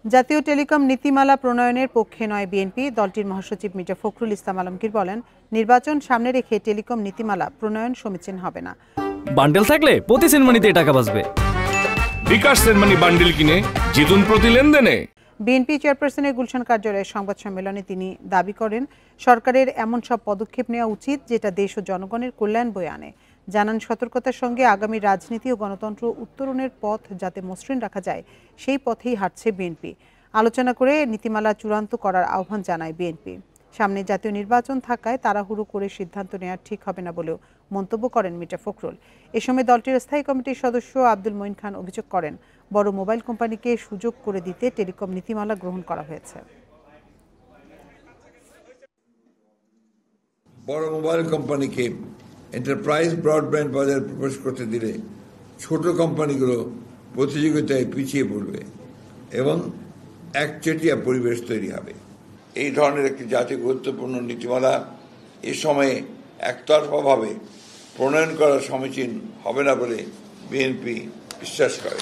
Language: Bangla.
জাতীয় টেলিকম নীতিমালা প্রণয়নের পক্ষে নয় বিএনপি। দলটির মহাসচিব মির্জা ফখরুল ইসলাম আলমগীর বলেন, নির্বাচন সামনে রেখে টেলিকম নীতিমালা প্রণয়ন সমীচীন হবে না। বান্ডেল থাকলে প্রতি সেনমানিতে টাকা বাঁচবে। বিকাশ সেনমানি বান্ডেল কিনে জিতুন প্রতি লেনদেনে। বিএনপি চেয়ারপারসনের গুলশান কার্যালয়ে সংবাদ সম্মেলনে তিনি দাবি করেন, সরকারের এমন সব পদক্ষেপ নেওয়া উচিত যেটা দেশ ও জনগণের কল্যাণ বয়ে আনে। জানান, সতর্কতার সঙ্গে আগামী রাজনীতি ও গণতন্ত্র উত্তরণের পথ যাতে মসৃণ রাখা যায় সেই পথেই হাঁটছে বিএনপি। আলোচনা করে নীতিমালা চূড়ান্ত করার আহ্বান জানায় বিএনপি। সামনে জাতীয় নির্বাচন থাকায় তাড়াহুড়ো করে সিদ্ধান্ত নেওয়া ঠিক হবে না বলেও মন্তব্য করেন মির্জা ফখরুল। এ সময় দলটির স্থায়ী কমিটির সদস্য আব্দুল মঈন খান অভিযোগ করেন, বড় মোবাইল কোম্পানিকে সুযোগ করে দিতে টেলিকম নীতিমালা গ্রহণ করা হয়েছে। বড় মোবাইল কোম্পানিকে এন্টারপ্রাইজ ব্রডব্যান্ড বাজারে প্রবেশ করতে দিলে ছোট কোম্পানিগুলো প্রতিযোগিতায় পিছিয়ে পড়বে এবং একচেটিয়া পরিবেশ তৈরি হবে। এই ধরনের একটি জাতীয় গুরুত্বপূর্ণ নীতিমালা এ সময়ে একতরফাভাবে প্রণয়ন করা সমীচীন হবে না বলে বিএনপি বিশ্বাস করে।